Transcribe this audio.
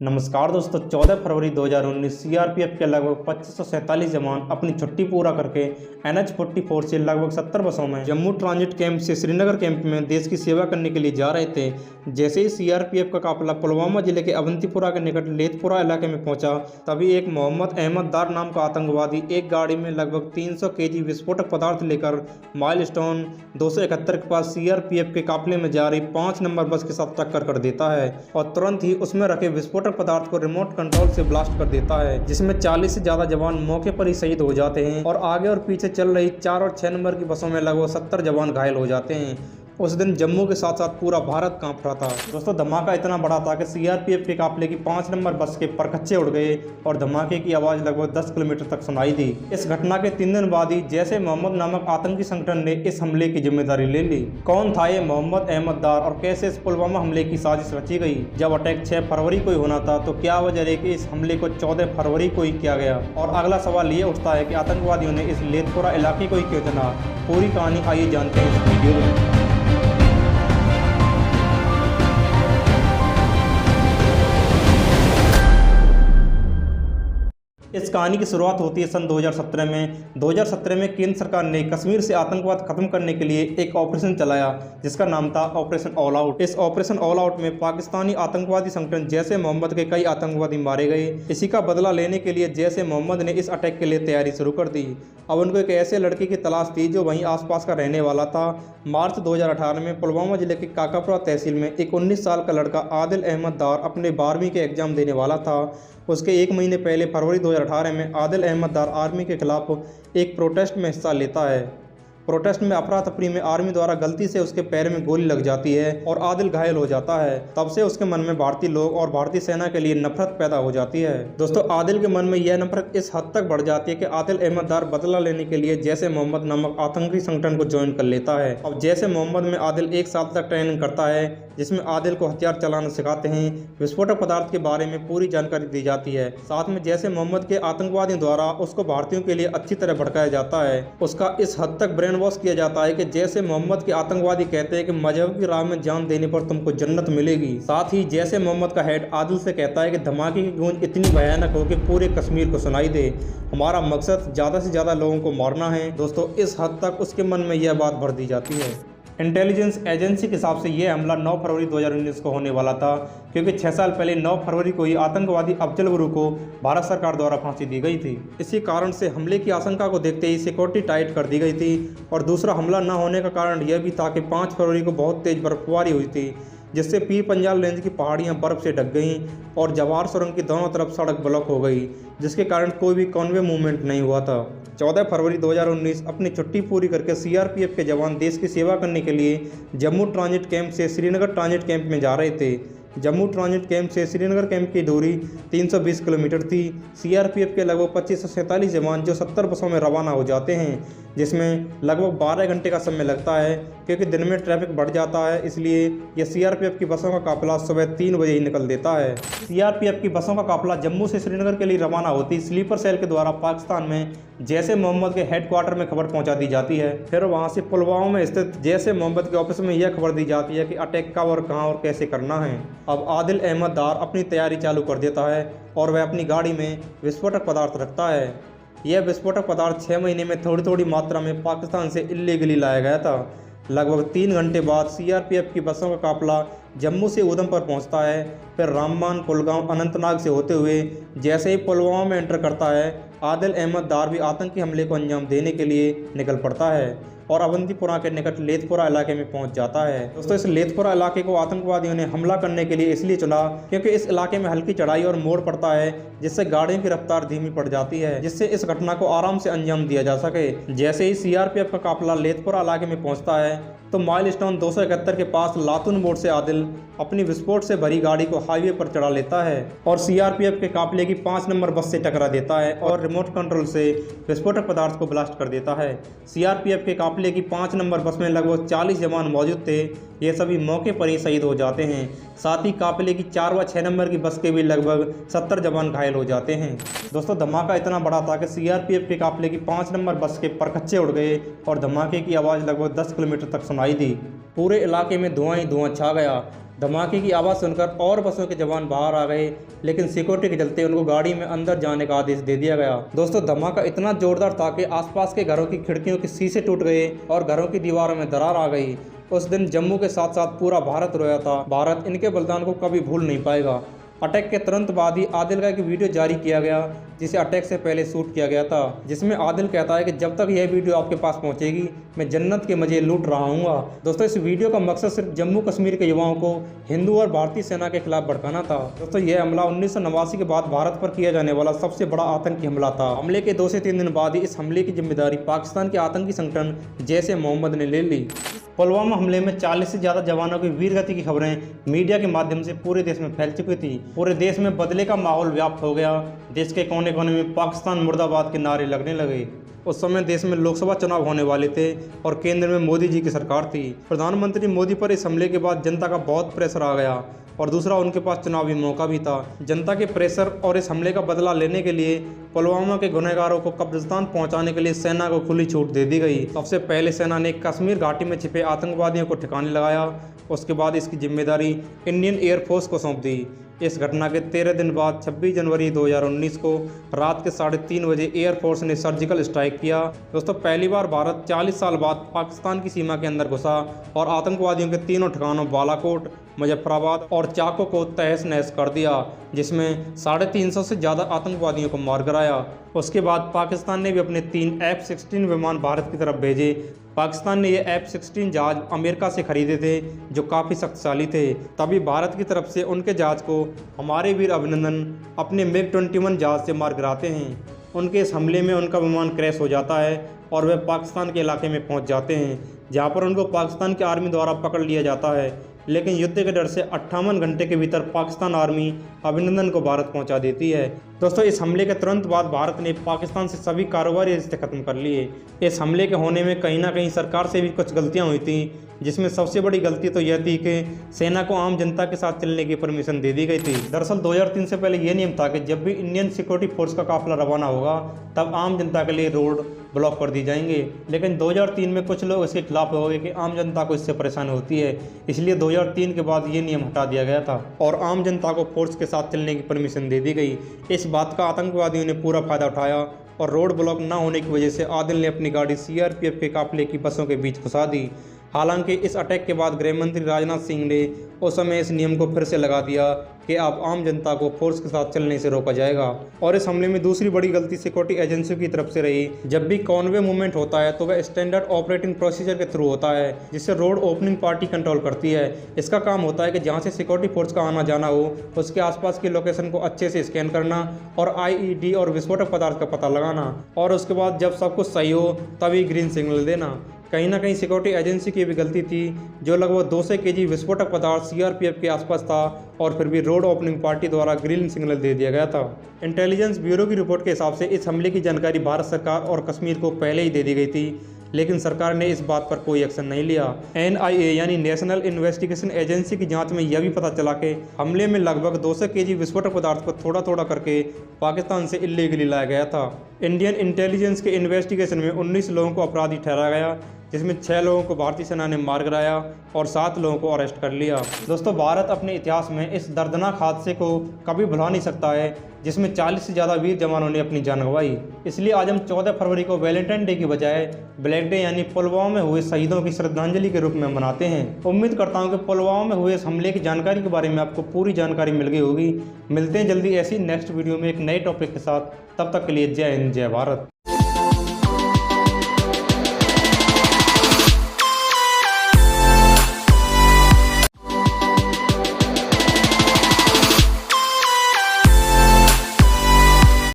नमस्कार दोस्तों, 14 फरवरी 2019 सीआरपीएफ के लगभग 2547 जवान अपनी छुट्टी पूरा करके NH-44 से लगभग 70 बसों में जम्मू ट्रांजिट कैंप से श्रीनगर कैंप में देश की सेवा करने के लिए जा रहे थे। जैसे ही सीआरपीएफ का काफिला पुलवामा जिले के अवंतीपुरा के निकट लेथपुरा इलाके में पहुंचा, तभी एक मोहम्मद अहमद दार नाम का आतंकवादी एक गाड़ी में लगभग 300 केजी विस्फोटक पदार्थ लेकर माइलस्टोन 271 के पास सीआरपीएफ के काफिले में जा रही 5 नंबर बस के साथ टक्कर कर देता है और तुरंत ही उसमें रखे विस्फोटक पदार्थ को रिमोट कंट्रोल से ब्लास्ट कर देता है, जिसमें 40 से ज्यादा जवान मौके पर ही शहीद हो जाते हैं और आगे और पीछे चल रही 4 और 6 नंबर की बसों में लगभग 70 जवान घायल हो जाते हैं। उस दिन जम्मू के साथ साथ पूरा भारत कांप रहा था। दोस्तों, धमाका इतना बड़ा था कि सीआरपीएफ के काफिले की 5 नंबर बस के परखच्चे उड़ गए और धमाके की आवाज लगभग 10 किलोमीटर तक सुनाई दी। इस घटना के 3 दिन बाद ही जैश ए मोहम्मद नामक आतंकी संगठन ने इस हमले की जिम्मेदारी ले ली। कौन था ये मोहम्मद अहमद दार और कैसे इस पुलवामा हमले की साजिश रची गई? जब अटैक 6 फरवरी को ही होना था तो क्या वजह है कि इस हमले को 14 फरवरी को ही किया गया? और अगला सवाल ये उठता है कि आतंकवादियों ने इस लेथपुरा इलाके को ही क्यों चुना? पूरी कहानी आइए जानते हैं इस वीडियो में। इस कहानी की शुरुआत होती है सन 2017 में। 2017 में केंद्र सरकार ने कश्मीर से आतंकवाद खत्म करने के लिए एक ऑपरेशन चलाया जिसका नाम था ऑपरेशन ऑल आउट। इस ऑपरेशन ऑल आउट में पाकिस्तानी आतंकवादी संगठन जैश ए मोहम्मद के कई आतंकवादी मारे गए। इसी का बदला लेने के लिए जैश ए मोहम्मद ने इस अटैक के लिए तैयारी शुरू कर दी। अब उनको एक ऐसे लड़के की तलाश थी जो वहीं आसपास का रहने वाला था। मार्च 2018 में पुलवामा जिले के काकापुरा तहसील में एक 19 साल का लड़का आदिल अहमद दार अपने 12वीं के एग्जाम देने वाला था। उसके 1 महीने पहले फरवरी 2018 में आदिल अहमद दार आर्मी के खिलाफ एक प्रोटेस्ट में हिस्सा लेता है। प्रोटेस्ट में अफरा तफरी में आर्मी द्वारा गलती से उसके पैर में गोली लग जाती है और आदिल घायल हो जाता है। तब से उसके मन में भारतीय लोग और भारतीय सेना के लिए नफरत पैदा हो जाती है। दोस्तों, आदिल के मन में यह नफरत इस हद तक बढ़ जाती है कि आदिल अहमद दार बदला लेने के लिए जैश ए मोहम्मद नामक आतंकी संगठन को ज्वाइन कर लेता है। अब जैश ए मोहम्मद में आदिल 1 साल तक ट्रेनिंग करता है जिसमें आदिल को हथियार चलाना सिखाते हैं। विस्फोटक पदार्थ के बारे में पूरी जानकारी दी जाती है। साथ में जैश ए मोहम्मद के आतंकवादियों द्वारा उसको भारतीयों के लिए अच्छी तरह भड़काया जाता है। उसका इस हद तक ब्रेन वॉश किया जाता है कि जैश ए मोहम्मद के आतंकवादी कहते हैं कि मजहब की राह में जान देने पर तुमको जन्नत मिलेगी। साथ ही जैश ए मोहम्मद का हेड आदिल से कहता है कि धमाके की गूंज इतनी भयानक हो कि पूरे कश्मीर को सुनाई दे। हमारा मकसद ज़्यादा से ज़्यादा लोगों को मारना है। दोस्तों, इस हद तक उसके मन में यह बात भर दी जाती है। इंटेलिजेंस एजेंसी के हिसाब से यह हमला 9 फरवरी 2019 को होने वाला था, क्योंकि 6 साल पहले 9 फरवरी को ही आतंकवादी अफजल गुरु को भारत सरकार द्वारा फांसी दी गई थी। इसी कारण से हमले की आशंका को देखते ही सिक्योरिटी टाइट कर दी गई थी। और दूसरा हमला न होने का कारण यह भी था कि 5 फरवरी को बहुत तेज बर्फबारी हुई थी, जिससे पीर पंजाल रेंज की पहाड़ियां बर्फ से ढक गईं और जवाहर सुरंग की दोनों तरफ सड़क ब्लॉक हो गई, जिसके कारण कोई भी कॉन्वे मूवमेंट नहीं हुआ था। 14 फरवरी 2019 अपनी छुट्टी पूरी करके सीआरपीएफ के जवान देश की सेवा करने के लिए जम्मू ट्रांजिट कैंप से श्रीनगर ट्रांजिट कैंप में जा रहे थे। जम्मू ट्रांजिट कैंप से श्रीनगर कैंप की दूरी 320 किलोमीटर थी। सीआरपीएफ के लगभग 2547 जवान जो 70 बसों में रवाना हो जाते हैं, जिसमें लगभग 12 घंटे का समय लगता है, क्योंकि दिन में ट्रैफिक बढ़ जाता है। इसलिए यह सीआरपीएफ की बसों का काफिला सुबह 3 बजे ही निकल देता है। सीआरपीएफ की बसों का काफिला जम्मू से श्रीनगर के लिए रवाना होती स्लीपर सेल के द्वारा पाकिस्तान में जैश ए मोहम्मद के हेडक्वार्टर में खबर पहुंचा दी जाती है। फिर वहां से पुलवामा में स्थित जैश ए मोहम्मद के ऑफिस में यह खबर दी जाती है कि अटैक कब और कहां और कैसे करना है। अब आदिल अहमद दार अपनी तैयारी चालू कर देता है और वह अपनी गाड़ी में विस्फोटक पदार्थ रखता है। यह विस्फोटक पदार्थ 6 महीने में थोड़ी थोड़ी मात्रा में पाकिस्तान से इल्लीगली लाया गया था। लगभग 3 घंटे बाद सीआरपीएफ की बसों का काफिला जम्मू से उधमपुर पहुंचता है। फिर रामबान, कुलगांव, अनंतनाग से होते हुए जैसे ही पुलवामा में एंटर करता है, आदिल अहमद दार भी आतंकी हमले को अंजाम देने के लिए निकल पड़ता है और अवंतीपुरा के निकट लेथपुरा इलाके में पहुंच जाता है। दोस्तों, इस लेथपुरा इलाके को आतंकवादियों ने हमला करने के लिए इसलिए चुना क्योंकि इस इलाके में हल्की चढ़ाई और मोड़ पड़ता है, जिससे गाड़ियों की रफ्तार धीमी पड़ जाती है, जिससे इस घटना को आराम से अंजाम दिया जा सके। जैसे ही सीआरपीएफ का काफिला लेथपुरा इलाके में पहुंचता है तो माइलस्टोन 271 के पास लातून मोड़ से आदिल अपनी विस्फोट से भरी गाड़ी को हाईवे पर चढ़ा लेता है और सीआरपीएफ के काफिले की 5 नंबर बस से टकरा देता है और रिमोट कंट्रोल से विस्फोटक पदार्थ को ब्लास्ट कर देता है। सीआरपीएफ के काफिले की 5 नंबर बस में लगभग 40 जवान मौजूद थे। ये सभी मौके पर ही शहीद हो जाते हैं। साथ ही काफिले की 4 व 6 नंबर की बस के भी लगभग 70 जवान घायल हो जाते हैं। दोस्तों, धमाका इतना बड़ा था कि सीआरपीएफ के काफिले की 5 नंबर बस के परखच्चे उड़ गए और धमाके की आवाज़ लगभग 10 किलोमीटर तक सुनाई दी। पूरे इलाके में धुआं ही धुआं छा गया। धमाके की आवाज़ सुनकर और बसों के जवान बाहर आ गए, लेकिन सिक्योरिटी के चलते उनको गाड़ी में अंदर जाने का आदेश दे दिया गया। दोस्तों, धमाका इतना जोरदार था कि आसपास के घरों की खिड़कियों के शीशे टूट गए और घरों की दीवारों में दरार आ गई। उस दिन जम्मू के साथ साथ पूरा भारत रोया था। भारत इनके बलिदान को कभी भूल नहीं पाएगा। अटैक के तुरंत बाद ही आदिल का एक वीडियो जारी किया गया, जिसे अटैक से पहले शूट किया गया था, जिसमें आदिल कहता है कि जब तक यह वीडियो आपके पास पहुंचेगी मैं जन्नत के मजे लूट रहा हूँ। दोस्तों, इस वीडियो का मकसद सिर्फ जम्मू कश्मीर के युवाओं को हिंदू और भारतीय सेना के खिलाफ भड़काना था। दोस्तों, यह हमला 1989 के बाद भारत पर किया जाने वाला सबसे बड़ा आतंकी हमला था। हमले के 2 से 3 दिन बाद ही इस हमले की जिम्मेदारी पाकिस्तान के आतंकी संगठन जैश-ए मोहम्मद ने ले ली। पुलवामा हमले में 40 से ज़्यादा जवानों की वीरगति की खबरें मीडिया के माध्यम से पूरे देश में फैल चुकी थी। पूरे देश में बदले का माहौल व्याप्त हो गया। देश के कोने कोने में पाकिस्तान मुर्दाबाद के नारे लगने लगे। उस समय देश में लोकसभा चुनाव होने वाले थे और केंद्र में मोदी जी की सरकार थी। प्रधानमंत्री मोदी पर इस हमले के बाद जनता का बहुत प्रेशर आ गया और दूसरा उनके पास चुनावी मौका भी था। जनता के प्रेशर और इस हमले का बदला लेने के लिए पुलवामा के गुनहगारों को कब्रिस्तान पहुंचाने के लिए सेना को खुली छूट दे दी गई। सबसे पहले सेना ने कश्मीर घाटी में छिपे आतंकवादियों को ठिकाने लगाया। उसके बाद इसकी जिम्मेदारी इंडियन एयरफोर्स को सौंप दी। इस घटना के 13 दिन बाद 26 जनवरी 2019 को रात के 3:30 बजे एयरफोर्स ने सर्जिकल स्ट्राइक किया। दोस्तों, पहली बार भारत 40 साल बाद पाकिस्तान की सीमा के अंदर घुसा और आतंकवादियों के तीनों ठिकानों बालाकोट, मुजफ्फराबाद और चाको को तहस नहस कर दिया, जिसमें 350 से ज़्यादा आतंकवादियों को मार गिराया। उसके बाद पाकिस्तान ने भी अपने 3 F-16 विमान भारत की तरफ भेजे। पाकिस्तान ने ये F-16 जहाज अमेरिका से खरीदे थे, जो काफ़ी शक्तिशाली थे। तभी भारत की तरफ से उनके जहाज को हमारे वीर अभिनंदन अपने MiG-21 जहाज से मार गिराते हैं। उनके इस हमले में उनका विमान क्रैश हो जाता है और वे पाकिस्तान के इलाके में पहुंच जाते हैं, जहां पर उनको पाकिस्तान की आर्मी द्वारा पकड़ लिया जाता है। लेकिन युद्ध के डर से 58 घंटे के भीतर पाकिस्तान आर्मी अभिनंदन को भारत पहुंचा देती है। दोस्तों, इस हमले के तुरंत बाद भारत ने पाकिस्तान से सभी कारोबारी रिश्ते खत्म कर लिए। इस हमले के होने में कहीं ना कहीं सरकार से भी कुछ गलतियां हुई थी, जिसमें सबसे बड़ी गलती तो यह थी कि सेना को आम जनता के साथ चलने की परमिशन दे दी गई थी। दरअसल 2003 से पहले यह नियम था कि जब भी इंडियन सिक्योरिटी फोर्स का काफिला रवाना होगा तब आम जनता के लिए रोड ब्लॉक कर दी जाएंगे। लेकिन 2003 में कुछ लोग इसके खिलाफ हो गए कि आम जनता को इससे परेशानी होती है, इसलिए 2003 के बाद ये नियम हटा दिया गया था और आम जनता को फोर्स के साथ चलने की परमिशन दे दी गई। इस बात का आतंकवादियों ने पूरा फायदा उठाया और रोड ब्लॉक न होने की वजह से आदिल ने अपनी गाड़ी CRPF के काफिले की बसों के बीच घुसा दी। हालांकि इस अटैक के बाद गृह मंत्री राजनाथ सिंह ने उस समय इस नियम को फिर से लगा दिया कि अब आम जनता को फोर्स के साथ चलने से रोका जाएगा। और इस हमले में दूसरी बड़ी गलती सिक्योरिटी एजेंसियों की तरफ से रही। जब भी कॉन्वे मूवमेंट होता है तो वह स्टैंडर्ड ऑपरेटिंग प्रोसीजर के थ्रू होता है, जिससे रोड ओपनिंग पार्टी कंट्रोल करती है। इसका काम होता है कि जहाँ से सिक्योरिटी फोर्स का आना जाना हो उसके आसपास की लोकेशन को अच्छे से स्कैन करना और IED और विस्फोटक पदार्थ का पता लगाना, और उसके बाद जब सब कुछ सही हो तभी ग्रीन सिग्नल देना। कहीं ना कहीं सिक्योरिटी एजेंसी की भी गलती थी, जो लगभग 200 kg विस्फोटक पदार्थ CRPF के आसपास था और फिर भी रोड ओपनिंग पार्टी द्वारा ग्रीन सिग्नल दे दिया गया था। इंटेलिजेंस ब्यूरो की रिपोर्ट के हिसाब से इस हमले की जानकारी भारत सरकार और कश्मीर को पहले ही दे दी गई थी, लेकिन सरकार ने इस बात पर कोई एक्शन नहीं लिया। NIA यानी नेशनल इन्वेस्टिगेशन एजेंसी की जांच में यह भी पता चला कि हमले में लगभग 200 kg विस्फोटक पदार्थ को थोड़ा थोड़ा करके पाकिस्तान से इल्लीगली लाया गया था। इंडियन इंटेलिजेंस के इन्वेस्टिगेशन में 19 लोगों को अपराधी ठहराया गया, जिसमें 6 लोगों को भारतीय सेना ने मार गिराया और 7 लोगों को अरेस्ट कर लिया। दोस्तों, भारत अपने इतिहास में इस दर्दनाक हादसे को कभी भुला नहीं सकता है, जिसमें 40 से ज़्यादा वीर जवानों ने अपनी जान गंवाई। इसलिए आज हम 14 फरवरी को वैलेंटाइन डे की बजाय ब्लैक डे यानी पुलवामा में हुए शहीदों की श्रद्धांजलि के रूप में मनाते हैं। उम्मीद करता हूं कि पुलवामा में हुए इस हमले की जानकारी के बारे में आपको पूरी जानकारी मिल गई होगी। मिलते हैं जल्दी ऐसी नेक्स्ट वीडियो में एक नए टॉपिक के साथ। तब तक के लिए जय हिंद, जय भारत।